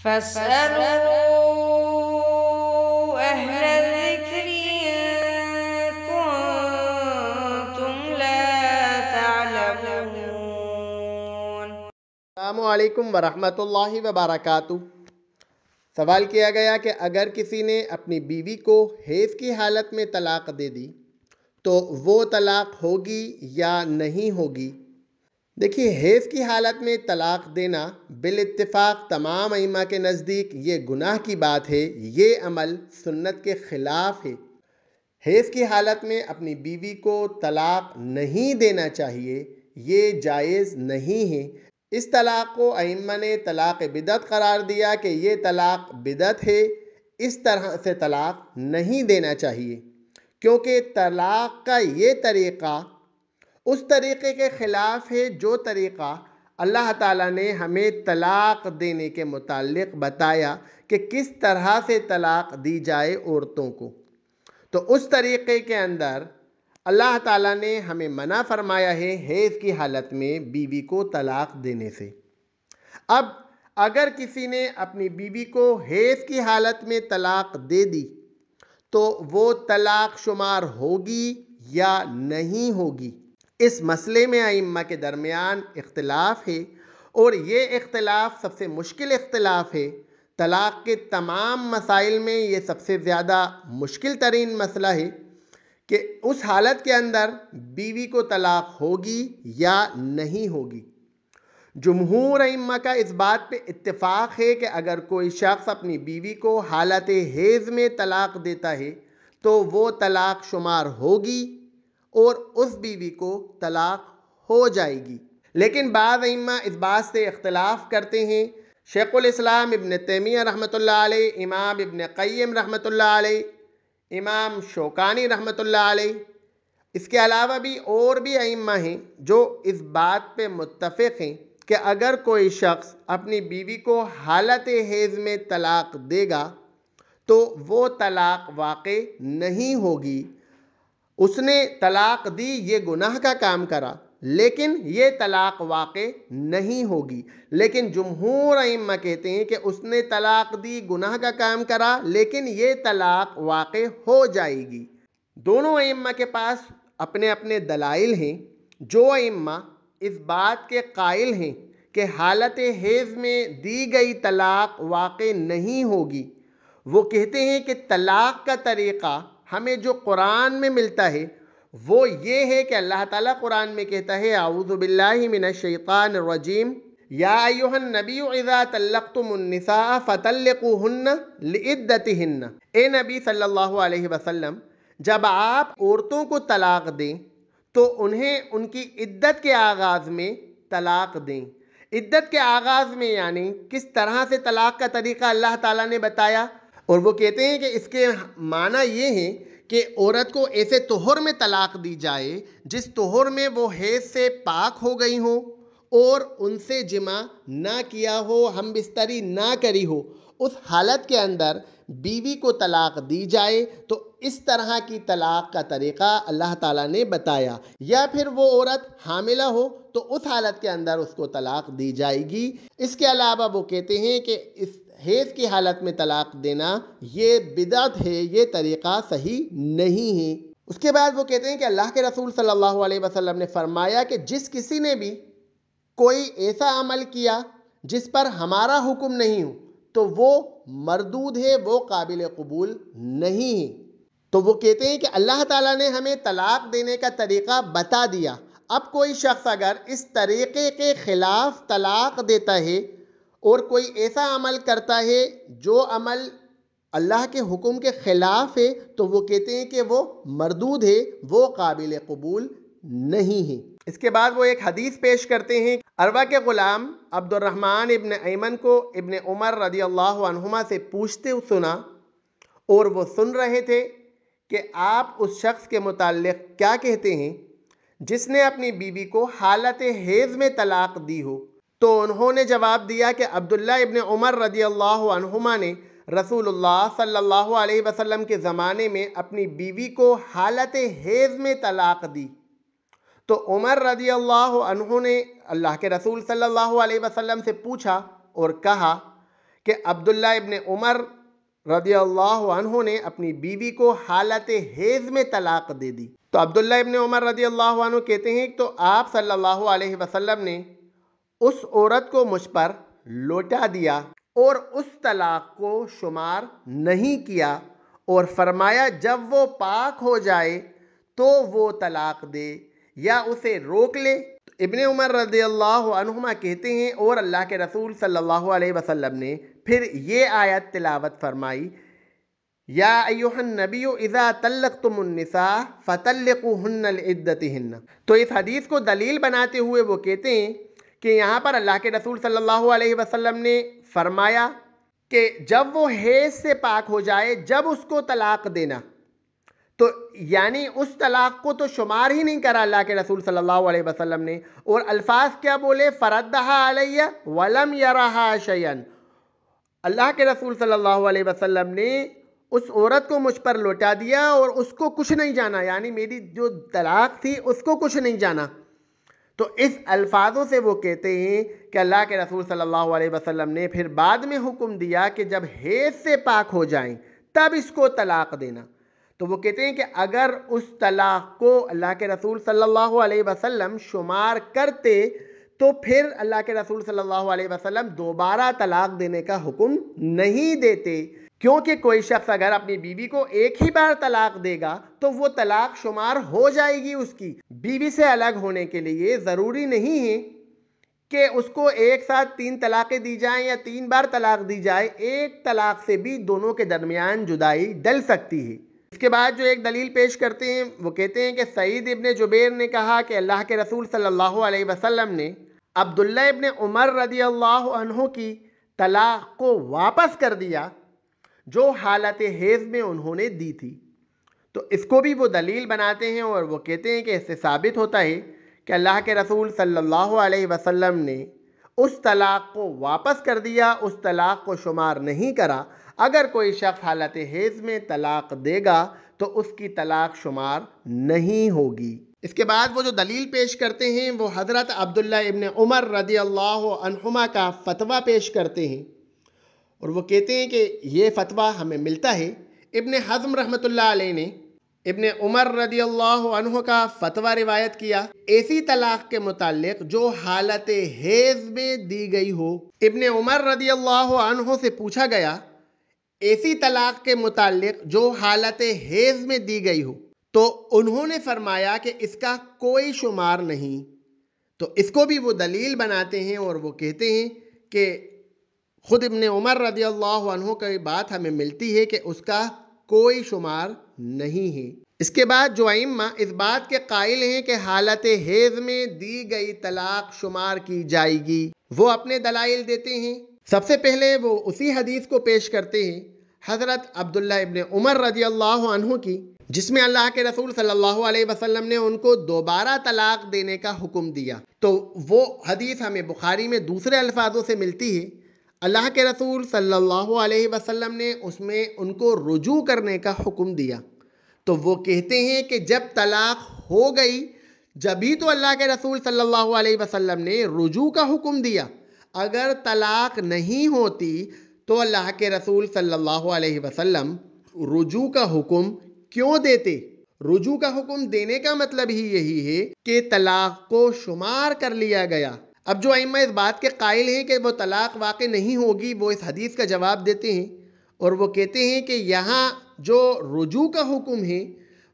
فاسألوا أهل الذكر إن كنتم لا تعلمون۔ السلام علیکم ورحمۃ اللہ وبرکاتہ۔ سوال کیا گیا کہ اگر کسی نے اپنی بیوی کو حیض کی حالت میں طلاق دے دی تو وہ طلاق ہوگی یا نہیں ہوگی؟ دیکھیے، حیض کی حالت میں طلاق دینا بالاتفاق تمام ائمہ کے نزدیک یہ گناہ کی بات ہے، یہ عمل سنت کے خلاف ہے۔ حیض کی حالت میں اپنی بیوی کو طلاق نہیں دینا چاہیے، یہ جائز نہیں ہے۔ اس طلاق کو ائمہ نے طلاق بدعت قرار دیا کہ یہ طلاق بدعت ہے، اس طرح سے طلاق نہیں دینا چاہیے، کیونکہ طلاق کا یہ طریقہ اس طریقے کے خلاف ہے جو طریقہ اللہ تعالیٰ نے ہمیں طلاق دینے کے متعلق بتایا کہ کس طرح سے طلاق دی جائے عورتوں کو۔ تو اس طریقے کے اندر اللہ تعالیٰ نے ہمیں منع فرمایا ہے حیض کی حالت میں بیوی کو طلاق دینے سے۔ اب اگر کسی نے اپنی بیوی کو حیض کی حالت میں طلاق دے دی تو وہ طلاق شمار ہوگی یا نہیں ہوگی؟ اس مسئلے میں ائمہ کے درمیان اختلاف ہے، اور یہ اختلاف سب سے مشکل اختلاف ہے۔ طلاق کے تمام مسائل میں یہ سب سے زیادہ مشکل ترین مسئلہ ہے کہ اس حالت کے اندر بیوی کو طلاق ہوگی یا نہیں ہوگی۔ جمہور ائمہ کا اس بات پہ اتفاق ہے کہ اگر کوئی شخص اپنی بیوی کو حالت حیض میں طلاق دیتا ہے تو وہ طلاق شمار ہوگی اور اس بیوی کو طلاق ہو جائے گی۔ لیکن بعض ائمہ اس بات سے اختلاف کرتے ہیں۔ شیخ الاسلام ابن تیمیہ رحمۃ اللہ علیہ، امام ابن قیم رحمۃ اللہ علیہ، امام شوکانی رحمۃ اللہ علیہ، اس کے علاوہ بھی اور بھی ائمہ ہیں جو اس بات پہ متفق ہیں کہ اگر کوئی شخص اپنی بیوی کو حالت حیض میں طلاق دے گا تو وہ طلاق واقع نہیں ہوگی۔ اس نے طلاق دی، یہ گناہ کا کام کرا، لیکن یہ طلاق واقع نہیں ہوگی۔ لیکن جمہور ائمہ کہتے ہیں کہ اس نے طلاق دی، گناہ کا کام کرا، لیکن یہ طلاق واقع ہو جائے گی۔ دونوں ائمہ کے پاس اپنے اپنے دلائل ہیں۔ جو ائمہ اس بات کے قائل ہیں کہ حالت حیض میں دی گئی طلاق واقع نہیں ہوگی، وہ کہتے ہیں کہ طلاق کا طریقہ ہمیں جو قرآن میں ملتا ہے وہ یہ ہے کہ اللہ تعالیٰ قرآن میں کہتا ہے اعوذ باللہ من الشیطان الرجیم یا ایھا النبی اذا طلقتم النساء فطلقوہن لعدتہن۔ اے نبی صلی اللہ علیہ وسلم، جب آپ عورتوں کو طلاق دیں تو انہیں ان کی عدت کے آغاز میں طلاق دیں۔ عدت کے آغاز میں یعنی کس طرح سے طلاق کا طریقہ اللہ تعالیٰ نے بتایا، اور وہ کہتے ہیں کہ اس کے معنی یہ ہے کہ عورت کو ایسے طہر میں طلاق دی جائے جس طہر میں وہ حیض سے پاک ہو گئی ہو اور ان سے جمع نہ کیا ہو، ہم بستری نہ کری ہو، اس حالت کے اندر بیوی کو طلاق دی جائے۔ تو اس طرح کی طلاق کا طریقہ اللہ تعالیٰ نے بتایا۔ یا پھر وہ عورت حاملہ ہو تو اس حالت کے اندر اس کو طلاق دی جائے گی۔ اس کے علاوہ وہ کہتے ہیں کہ اس حیض کی حالت میں طلاق دینا یہ بدعت ہے، یہ طریقہ صحیح نہیں ہے۔ اس کے بعد وہ کہتے ہیں کہ اللہ کے رسول صلی اللہ علیہ وسلم نے فرمایا کہ جس کسی نے بھی کوئی ایسا عمل کیا جس پر ہمارا حکم نہیں ہو تو وہ مردود ہے، وہ قابل قبول نہیں ہے۔ تو وہ کہتے ہیں کہ اللہ تعالیٰ نے ہمیں طلاق دینے کا طریقہ بتا دیا، اب کوئی شخص اگر اس طریقے کے خلاف طلاق دیتا ہے اور کوئی ایسا عمل کرتا ہے جو عمل اللہ کے حکم کے خلاف ہے تو وہ کہتے ہیں کہ وہ مردود ہے، وہ قابل قبول نہیں ہے۔ اس کے بعد وہ ایک حدیث پیش کرتے ہیں۔ عروہ کے غلام عبد الرحمن ابن ایمن کو ابن عمر رضی اللہ عنہما سے پوچھتے سنا، اور وہ سن رہے تھے کہ آپ اس شخص کے متعلق کیا کہتے ہیں جس نے اپنی بیوی کو حالت حیض میں طلاق دی ہو؟ تو انہوں نے جواب دیا کہ عبداللہ ابن عمر رضی اللہ عنہما نے رسول اللہ صلی اللہ علیہ وسلم کے زمانے میں اپنی بیوی کو حالت حیض میں طلاق دی۔ تو عمر رضی اللہ عنہ نے اللہ کے رسول صلی اللہ علیہ وسلم سے پوچھا اور کہا کہ عبداللہ ابن عمر رضی اللہ عنہ نے اپنی بیوی کو حالت حیض میں طلاق دے دی۔ تو عبداللہ ابن عمر رضی اللہ عنہ کہتے ہیں تو آپ صلی اللہ علیہ وسلم نے اس عورت کو مجھ پر لوٹا دیا اور اس طلاق کو شمار نہیں کیا، اور فرمایا جب وہ پاک ہو جائے تو وہ طلاق دے یا اسے روک لے۔ ابن عمر رضی اللہ عنہما کہتے ہیں اور اللہ کے رسول صلی اللہ علیہ وسلم نے پھر یہ آیت تلاوت فرمائی، یا ایھا النبی اذا طلقتم النساء فطلقوہن لعدتہن۔ تو اس حدیث کو دلیل بناتے ہوئے وہ کہتے ہیں کہ یہاں پر اللہ کے رسول صلی اللہ علیہ وسلم نے فرمایا کہ جب وہ حیض سے پاک ہو جائے جب اس کو طلاق دینا، تو یعنی اس طلاق کو تو شمار ہی نہیں کرا اللہ کے رسول صلی اللہ علیہ وسلم نے، اور الفاظ کیا بولے، فردھا علیہ ولم یرہا شیئا۔ اللہ کے رسول صلی اللہ علیہ وسلم نے اس عورت کو مجھ پر لوٹا دیا اور اس کو کچھ نہیں جانا، یعنی میری جو طلاق تھی اس کو کچھ نہیں جانا۔ تو اس الفاظوں سے وہ کہتے ہیں کہ اللہ کے رسول صلی اللہ علیہ وسلم نے پھر بعد میں حکم دیا کہ جب حیض سے پاک ہو جائیں تب اس کو طلاق دینا۔ تو وہ کہتے ہیں کہ اگر اس طلاق کو اللہ کے رسول صلی اللہ علیہ وسلم شمار کرتے تو پھر اللہ کے رسول صلی اللہ علیہ وسلم دوبارہ طلاق دینے کا حکم نہیں دیتے، کیونکہ کوئی شخص اگر اپنی بیوی کو ایک ہی بار طلاق دے گا تو وہ طلاق شمار ہو جائے گی اس کی۔ بیوی سے الگ ہونے کے لیے ضروری نہیں ہے کہ اس کو ایک ساتھ 3 طلاقیں دی جائیں یا 3 بار طلاق دی جائے، ایک طلاق سے بھی دونوں کے درمیان جدائی ڈل سکتی ہے۔ اس کے بعد جو ایک دلیل پیش کرتے ہیں وہ کہتے ہیں کہ سعید ابن جبیر نے کہا کہ اللہ کے رسول صلی اللہ علیہ وسلم نے عبداللہ ابن عمر رضی اللہ عنہ کی طلاق کو واپس کر دیا جو حالت حیض میں انہوں نے دی تھی۔ تو اس کو بھی وہ دلیل بناتے ہیں اور وہ کہتے ہیں کہ اس سے ثابت ہوتا ہے کہ اللہ کے رسول صلی اللہ علیہ وسلم نے اس طلاق کو واپس کر دیا، اس طلاق کو شمار نہیں کرا۔ اگر کوئی شخص حالت حیض میں طلاق دے گا تو اس کی طلاق شمار نہیں ہوگی۔ اس کے بعد وہ جو دلیل پیش کرتے ہیں وہ حضرت عبداللہ ابن عمر رضی اللہ عنہما کا فتویٰ پیش کرتے ہیں، اور وہ کہتے ہیں کہ یہ فتویٰ ہمیں ملتا ہے ابن حزم رحمۃ اللہ علیہ نے ابن عمر رضی اللہ عنہ کا فتویٰ روایت کیا ایسی طلاق کے متعلق جو حالت حیض میں دی گئی ہو۔ ابن عمر رضی اللہ عنہ سے پوچھا گیا ایسی طلاق کے متعلق جو حالت حیض میں دی گئی ہو، تو انہوں نے فرمایا کہ اس کا کوئی شمار نہیں۔ تو اس کو بھی وہ دلیل بناتے ہیں اور وہ کہتے ہیں کہ خود ابن عمر رضی اللہ عنہ کی بات ہمیں ملتی ہے کہ اس کا کوئی شمار نہیں ہے۔ اس کے بعد جو ائمہ اس بات کے قائل ہیں کہ حالت حیض میں دی گئی طلاق شمار کی جائے گی، وہ اپنے دلائل دیتے ہیں۔ سب سے پہلے وہ اسی حدیث کو پیش کرتے ہیں حضرت عبداللہ ابن عمر رضی اللہ عنہ کی، جس میں اللہ کے رسول صلی اللہ علیہ وسلم نے ان کو دوبارہ طلاق دینے کا حکم دیا۔ تو وہ حدیث ہمیں بخاری میں دوسرے الفاظوں سے ملتی ہے۔ اللہ کے رسول صلی اللہ علیہ وسلم نے اس میں ان کو رجوع کرنے کا حکم دیا۔ تو وہ کہتے ہیں کہ جب طلاق ہو گئی جبھی تو اللہ کے رسول صلی اللہ علیہ وسلم نے رجوع کا حکم دیا۔ اگر طلاق نہیں ہوتی تو اللہ کے رسول صلی اللہ علیہ وسلم رجوع کا حکم کیوں دیتے؟ رجوع کا حکم دینے کا مطلب ہی یہی ہے کہ طلاق کو شمار کر لیا گیا۔ اب جو ائمہ اس بات کے قائل ہیں کہ وہ طلاق واقع نہیں ہوگی، وہ اس حدیث کا جواب دیتے ہیں اور وہ کہتے ہیں کہ یہاں جو رجوع کا حکم ہے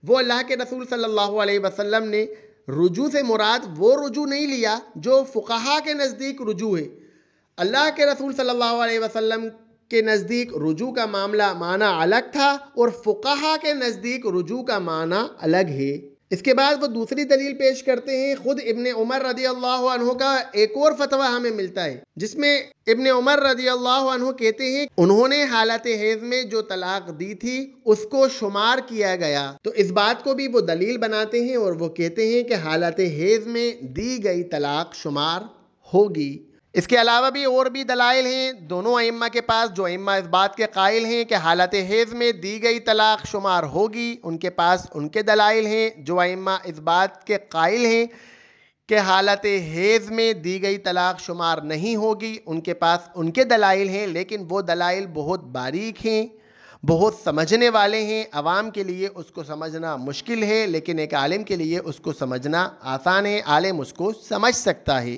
وہ اللہ کے رسول صلی اللہ علیہ وسلم نے رجوع سے مراد وہ رجوع نہیں لیا جو فقہا کے نزدیک رجوع ہے۔ اللہ کے رسول صلی اللہ علیہ وسلم کے نزدیک رجوع کا معاملہ معنی الگ تھا اور فقہا کے نزدیک رجوع کا معنی الگ ہے۔ اس کے بعد وہ دوسری دلیل پیش کرتے ہیں، خود ابن عمر رضی اللہ عنہ کا ایک اور فتویٰ ہمیں ملتا ہے جس میں ابن عمر رضی اللہ عنہ کہتے ہیں انہوں نے حالت حیض میں جو طلاق دی تھی اس کو شمار کیا گیا۔ تو اس بات کو بھی وہ دلیل بناتے ہیں اور وہ کہتے ہیں کہ حالت حیض میں دی گئی طلاق شمار ہوگی۔ اس کے علاوہ بھی اور بھی دلائل ہیں دونوں ائمہ کے پاس۔ جو ائمہ اس بات کے قائل ہیں کہ حالت حیض میں دی گئی طلاق شمار ہوگی، ان کے پاس ان کے دلائل ہیں۔ جو ائمہ اس بات کے قائل ہیں کہ حالت حیض میں دی گئی طلاق شمار نہیں ہوگی، ان کے پاس ان کے دلائل ہیں، لیکن وہ دلائل بہت باریک ہیں، بہت سمجھنے والے ہیں۔ عوام کے لیے اس کو سمجھنا مشکل ہے، لیکن ایک عالم کے لیے اس کو سمجھنا آسان ہے، عالم اس کو سمجھ سکتا ہے۔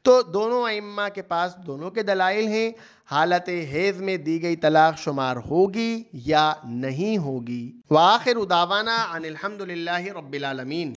تو دونوں ائمہ کے پاس دونوں کے دلائل ہیں، حالت حیض میں دی گئی طلاق شمار ہوگی یا نہیں ہوگی۔ وآخر دعوانا ان الحمد للہ رب العالمین۔